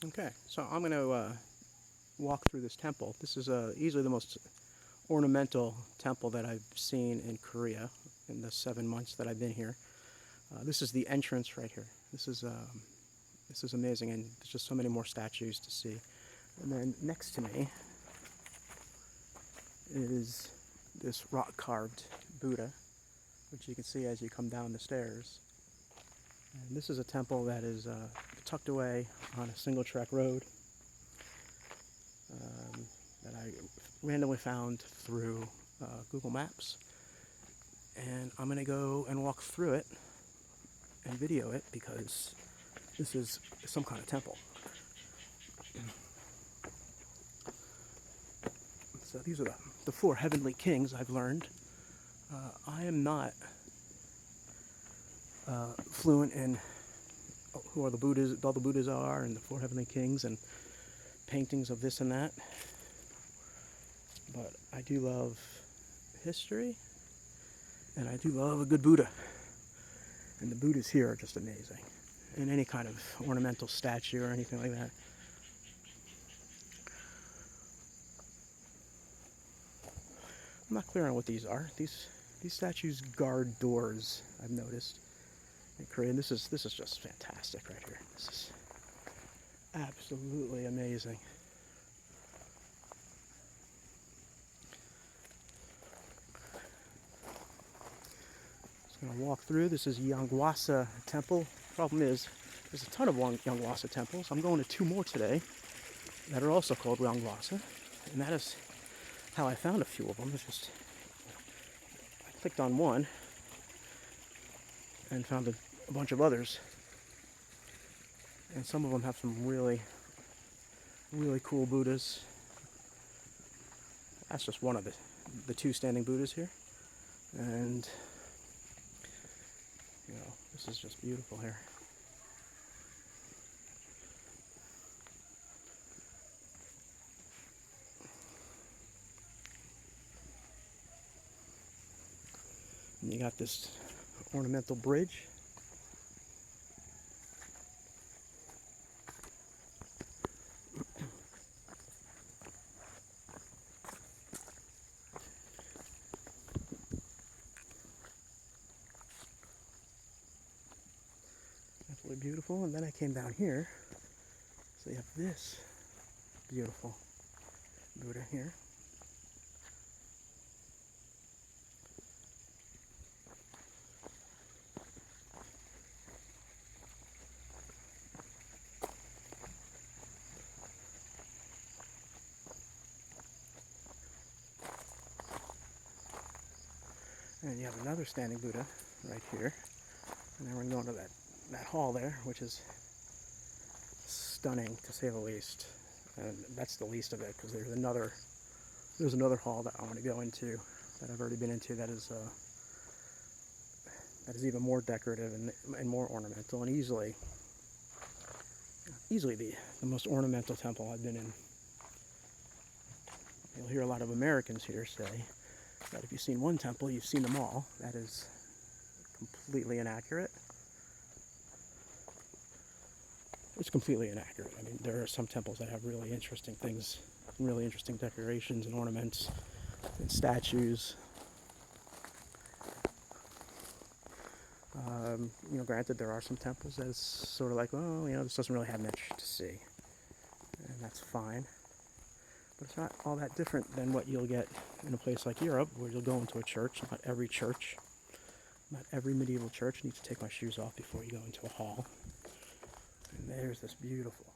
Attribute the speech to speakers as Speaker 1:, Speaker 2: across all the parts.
Speaker 1: Okay, so I'm going to walk through this temple. This is easily the most ornamental temple that I've seen in Korea in the 7 months that I've been here. This is the entrance right here. This is amazing, and there's just so many more statues to see. And then next to me is this rock carved Buddha, which you can see as you come down the stairs. And this is a temple that is tucked away on a single track road that I randomly found through Google Maps. And I'm going to go and walk through it and video it because this is some kind of temple. So these are the four heavenly kings I've learned. I am not fluent in who are the Buddhas, all the Buddhas are, and the four heavenly kings, and paintings of this and that. But I do love history, and I do love a good Buddha. And the Buddhas here are just amazing. And any kind of ornamental statue or anything like that. I'm not clear on what these are. These statues guard doors, I've noticed. In Korean, this is just fantastic right here. This is absolutely amazing. Just gonna walk through. This is Yonghwasa Temple. Problem is, there's a ton of Yonghwasa temples. I'm going to two more today that are also called yonghwasa, and that is how I found a few of them. It's just I clicked on one and found a bunch of others, and some of them have some really cool Buddhas. That's just one of the two standing Buddhas here, and this is just beautiful here. And you got this ornamental bridge. Absolutely beautiful. And then I came down here. So you have this beautiful Buddha here. And you have another standing Buddha right here. And then we're going to that hall there, which is stunning to say the least. And that's the least of it, because there's another hall that I want to go into that I've already been into that is even more decorative and more ornamental, and easily the most ornamental temple I've been in. You'll hear a lot of Americans here say that if you've seen one temple, you've seen them all. That is completely inaccurate. It's completely inaccurate. I mean, there are some temples that have really interesting things, really interesting decorations and ornaments and statues. Granted, there are some temples that is sort of like, well, this doesn't really have much to see, and that's fine. But it's not all that different than what you'll get in a place like Europe, where you'll go into a church. Not every medieval church needs to take my shoes off before you go into a hall. And there's this beautiful,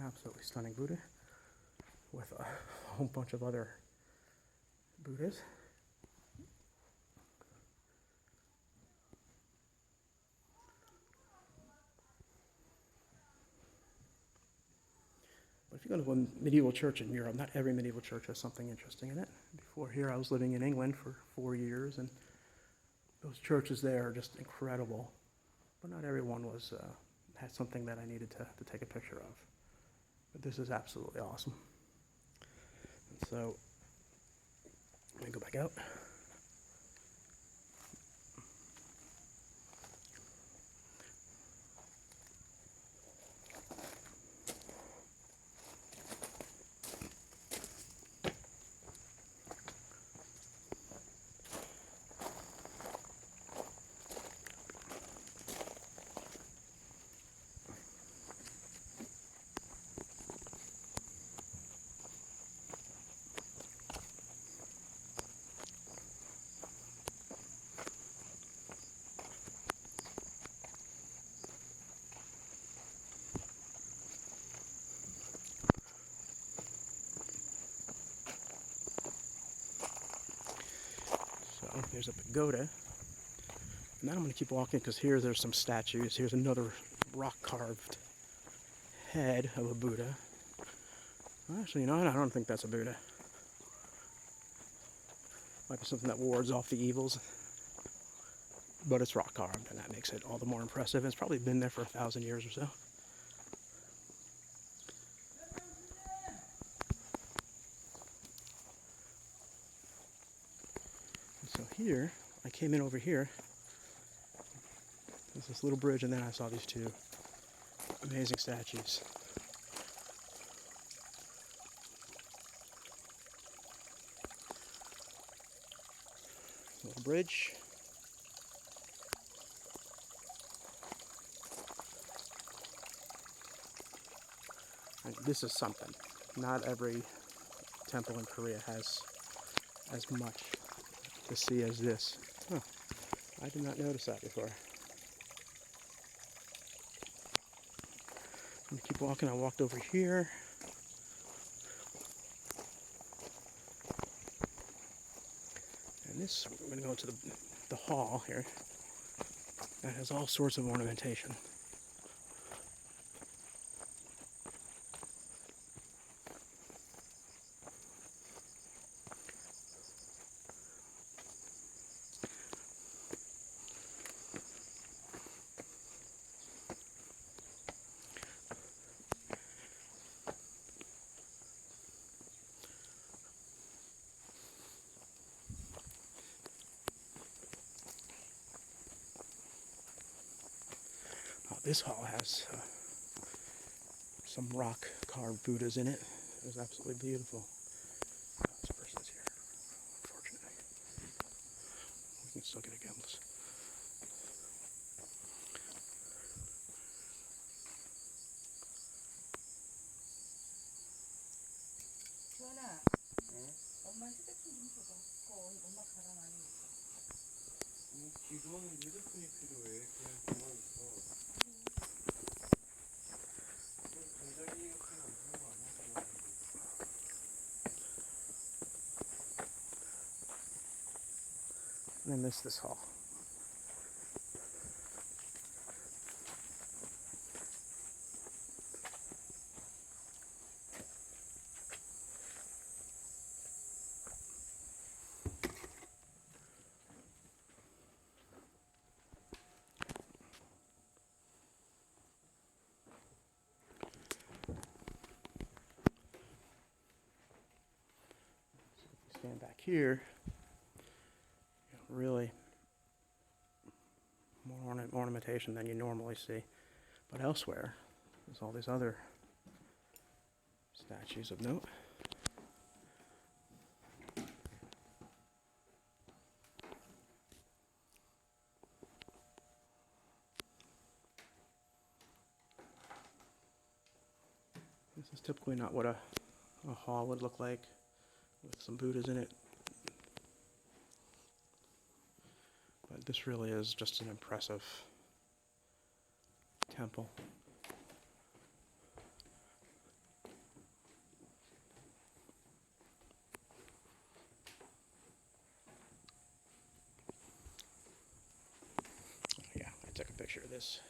Speaker 1: absolutely stunning Buddha with a whole bunch of other Buddhas. But if you go to a medieval church in Europe, not every medieval church has something interesting in it. Before here, I was living in England for 4 years, and those churches there are just incredible. But not everyone had something that I needed to take a picture of. But this is absolutely awesome. And so, let me go back out. There's a pagoda. And then I'm going to keep walking because here there's some statues. Here's another rock carved head of a Buddha. Actually, you know what? I don't think that's a Buddha. Might be something that wards off the evils. But it's rock carved, and that makes it all the more impressive. It's probably been there for 1,000 years or so. And so here, I came in over here. There's this little bridge, and then I saw these two amazing statues. Little bridge. And this is something. Not every temple in Korea has as much to see as this. Huh. I did not notice that before. I'm gonna keep walking. I walked over here. And this, we're gonna go into the hall here. That has all sorts of ornamentation. This hall has some rock carved Buddhas in it. It was absolutely beautiful. This person's here, unfortunately. We can still get a glimpse.
Speaker 2: 주원아, 엄마 휴대폰 좀 줘봐. 엄마 가방 안에 있어.
Speaker 3: 지금 휴대폰이 필요해. 그냥 가만히 있어. 전자기기 같은 거 없는 거 아니야?
Speaker 1: And I missed this hall. Stand back here, really more ornamentation than you normally see. But elsewhere, there's all these other statues of note. This is typically not what a hall would look like, with some Buddhas in it. But this really is just an impressive temple. Yeah, I took a picture of this.